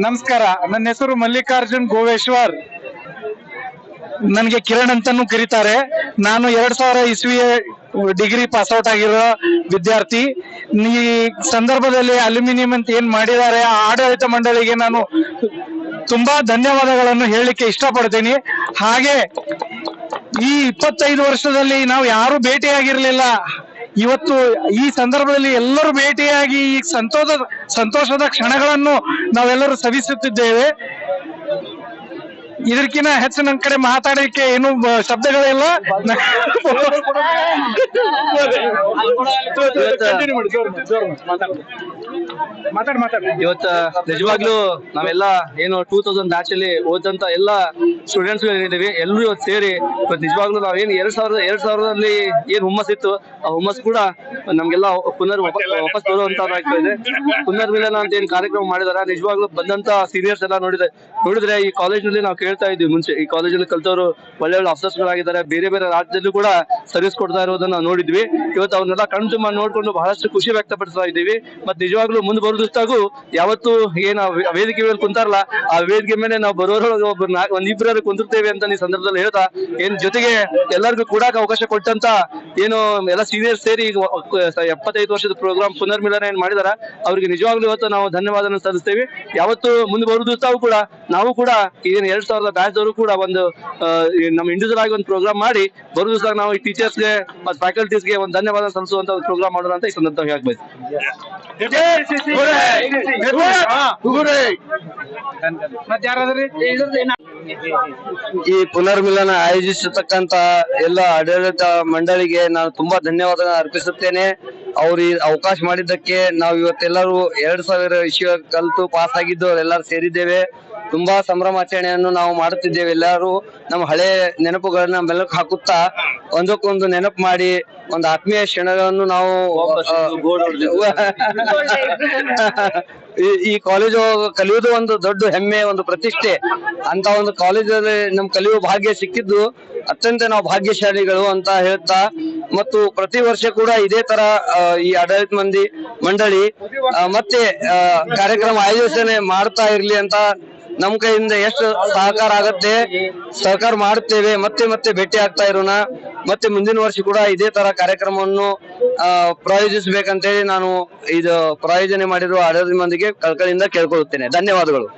ನಮಸ್ಕಾರ, ನನ್ನ ಹೆಸರು ಮಲ್ಲಿಕಾರ್ಜುನ್ ಗೋವೇಶ್ವರ್. ನನಗೆ ಕಿರಣ್ ಅಂತಾನು ಕರೀತಾರೆ. ನಾನು 2000 ಇಸ್ವಿಯ ಡಿಗ್ರಿ ಪಾಸ್ಔಟ್ ಆಗಿರೋ ವಿದ್ಯಾರ್ಥಿ. ಈ ಸಂದರ್ಭದಲ್ಲಿ ಅಲ್ಯೂಮಿನಿಯಂ ಅಂತ ಏನ್ ಮಾಡಿದ್ದಾರೆ ಆ ಆಡಳಿತ ಮಂಡಳಿಗೆ ನಾನು ತುಂಬಾ ಧನ್ಯವಾದಗಳನ್ನು ಹೇಳಲಿಕ್ಕೆ ಇಷ್ಟಪಡ್ತೀನಿ. ಹಾಗೆ ಈ 25 ವರ್ಷದಲ್ಲಿ ನಾವು ಯಾರು ಭೇಟಿಯಾಗಿರ್ಲಿಲ್ಲ. ಇವತ್ತು ಈ ಸಂದರ್ಭದಲ್ಲಿ ಎಲ್ಲರೂ ಭೇಟಿಯಾಗಿ ಈ ಸಂತೋಷದ ಕ್ಷಣಗಳನ್ನು ನಾವೆಲ್ಲರೂ ಸವಿಸುತ್ತಿದ್ದೇವೆ. ಇದಕ್ಕಿಂತ ಹೆಚ್ಚು ನನ್ನ ಕಡೆ ಮಾತಾಡಲಿಕ್ಕೆ ಏನು ಶಬ್ದಗಳಿಲ್ಲ. ಇವತ್ತ ನಿಜವಾಗ್ಲೂ ನಾವೆಲ್ಲ ಏನು 2000 ಬ್ಯಾಚ್ ಅಲ್ಲಿ ಓದಂತ ಎಲ್ಲ ಸ್ಟೂಡೆಂಟ್ಸ್ ಏನಿದ್ದೀವಿ ಎಲ್ಲರೂ ಇವತ್ತು ಸೇರಿ ಇವತ್ತು ನಿಜವಾಗ್ಲೂ ನಾವೇನು 2000ರಲ್ಲಿ ಏನ್ ಹುಮ್ಮಸ್ ಇತ್ತು ಆ ಹುಮ್ಮಸ್ ಕೂಡ ನಮ್ಗೆಲ್ಲ ವಾಪಸ್ ಬರುವಂತದ್ದಾಗ್ತದೆ. ಪುನರ್ಮಿಲನ ಅಂತ ಏನ್ ಕಾರ್ಯಕ್ರಮ ಮಾಡಿದಾರ ನಿಜವಾಗ್ಲೂ ಬಂದಂತ ಸೀನಿಯರ್ಸ್ ಎಲ್ಲ ನೋಡಿದ್ರೆ ಈ ಕಾಲೇಜ್ ನಲ್ಲಿ ನಾವು ಕೇಳ್ತಾ ಇದ್ವಿ ಮುಂಚೆ ಈ ಕಾಲೇಜಲ್ಲಿ ಕಲ್ತವರು ಒಳ್ಳೆ ಆಫೀಸರ್ಸ್ ಗಳಾಗಿದ್ದಾರೆ, ಬೇರೆ ಬೇರೆ ರಾಜ್ಯದಲ್ಲೂ ಕೂಡ ಸರ್ವಿಸ್ ಕೊಡ್ತಾ ಇರೋದನ್ನ ನಾವು ನೋಡಿದ್ವಿ. ಇವತ್ತು ಅವ್ರನ್ನೆಲ್ಲ ಕಣ್ ತುಂಬಾ ನೋಡ್ಕೊಂಡು ಬಹಳಷ್ಟು ಖುಷಿ ವ್ಯಕ್ತಪಡಿಸ್ತಾ ಇದ್ದೀವಿ. ಮತ್ತೆ ನಿಜವಾಗ್ಲೂ ಮುಂದೆ ಬರೋದಿಷ್ಟಾಗೂ ಯಾವತ್ತು ಏನ್ ವೇದಿಕೆ ಮೇಲೆ ಕುಂತಾರಲ್ಲ ಆ ವೇದಿಕೆ ಮೇಲೆ ನಾವು ಬರೋರು ಒಂದಿಬ್ಬರು ಕುಂತಿರ್ತೇವೆ ಅಂತ ಈ ಸಂದರ್ಭದಲ್ಲಿ ಹೇಳ್ತಾ ಏನ್ ಜೊತೆಗೆ ಎಲ್ಲರಿಗೂ ಕೂಡಾಕ ಅವಕಾಶ ಕೊಟ್ಟಂತ ಏನು ಎಲ್ಲ ಸೀನಿಯರ್ಸ್ ಸೇರಿ ಈಗ 75 ವರ್ಷದ ಪ್ರೋಗ್ರಾಮ್ ಪುನರ್ಮಿಲನ ಏನ್ ಮಾಡಿದಾರ ಅವ್ರಿಗೆ ನಿಜವಾಗ್ಲೂ ಇವತ್ತು ನಾವು ಧನ್ಯವಾದ ಸಲ್ಲಿಸ್ತೇವೆ. ಯಾವತ್ತು ಮುಂದೆ ಬರೋದಿಷ್ಟಾಗೂ ಕೂಡ ನಾವು ಕೂಡ ಏನ್ 2000 ಬ್ಯಾಚ್ ದವರು ಕೂಡ ಒಂದು ನಮ್ಮ ಇಂಡಿವಿಜುವಲ್ ಆಗಿ ಒಂದು ಪ್ರೋಗ್ರಾಮ್ ಮಾಡಿ ಬರೋ ದಿವಸ ನಾವು ಈ ಟೀಚರ್ಸ್ಗೆ ಮತ್ತು ಫ್ಯಾಕಲ್ಟೀಸ್ಗೆ ಒಂದು ಧನ್ಯವಾದ ಸಲ್ಲಿಸುವಂತ ಒಂದು ಪ್ರೋಗ್ರಾಮ್ ಮಾಡೋಣ ಅಂತ ಈ ಸಂದರ್ಭ ಹೇಳ್ಬೇಕು. ಈ ಪುನರ್ಮಿಲನ ಆಯೋಜಿಸತಕ್ಕಂತ ಎಲ್ಲ ಆಡಳಿತ ಮಂಡಳಿಗೆ ನಾನು ತುಂಬಾ ಧನ್ಯವಾದ ಅರ್ಪಿಸುತ್ತೇನೆ. ಅವ್ರು ಈ ಅವಕಾಶ ಮಾಡಿದ್ದಕ್ಕೆ ನಾವು ಇವತ್ತೆಲ್ಲರೂ 2000 ಇಸ್ವಿ ಕಲಿತು ಪಾಸ್ ಆಗಿದ್ದು ಎಲ್ಲರೂ ಸೇರಿದ್ದೇವೆ. ತುಂಬಾ ಸಂಭ್ರಮಾಚರಣೆಯನ್ನು ನಾವು ಮಾಡುತ್ತಿದ್ದೇವೆ. ಎಲ್ಲರೂ ನಮ್ಮ ಹಳೆ ನೆನಪುಗಳನ್ನ ಮೆಲುಕು ಹಾಕುತ್ತಾ ಒಂದಕ್ಕೊಂದು ನೆನಪು ಮಾಡಿ ಒಂದು ಆತ್ಮೀಯ ಕ್ಷಣಗಳನ್ನು ನಾವು ಈ ಕಾಲೇಜು ಕಲಿಯುವುದು ಒಂದು ದೊಡ್ಡ ಹೆಮ್ಮೆ, ಒಂದು ಪ್ರತಿಷ್ಠೆ. ಅಂತ ಒಂದು ಕಾಲೇಜಲ್ಲಿ ನಮ್ ಕಲಿಯುವ ಭಾಗ್ಯ ಸಿಕ್ಕಿದ್ದು ಅತ್ಯಂತ ನಾವು ಭಾಗ್ಯಶಾಲಿಗಳು ಅಂತ ಹೇಳ್ತಾ, ಮತ್ತು ಪ್ರತಿ ವರ್ಷ ಕೂಡ ಇದೇ ತರ ಈ ಆಡಳಿತ ಮಂಡಳಿ ಮತ್ತೆ ಕಾರ್ಯಕ್ರಮ ಆಯೋಜನೆ ಮಾಡ್ತಾ ಇರ್ಲಿ ಅಂತ ನಮ್ ಕೈಯಿಂದ ಎಷ್ಟು ಸಹಕಾರ ಆಗತ್ತೆ ಸಹಕಾರ ಮಾಡುತ್ತೇವೆ. ಮತ್ತೆ ಭೇಟಿ ಆಗ್ತಾ ಇರೋಣ. ಮತ್ತೆ ಮುಂದಿನ ವರ್ಷ ಕೂಡ ಇದೇ ತರ ಕಾರ್ಯಕ್ರಮವನ್ನು ಪ್ರಾಯೋಜಿಸಬೇಕಂತೇಳಿ ನಾನು ಇದು ಪ್ರಾಯೋಜನೆ ಮಾಡಿರುವ ಆಡಳಿತ ಮಂದಿಗೆ ಕಳಕಳಿಯಿಂದ ಕೇಳ್ಕೊಳ್ಳುತ್ತೇನೆ. ಧನ್ಯವಾದಗಳು.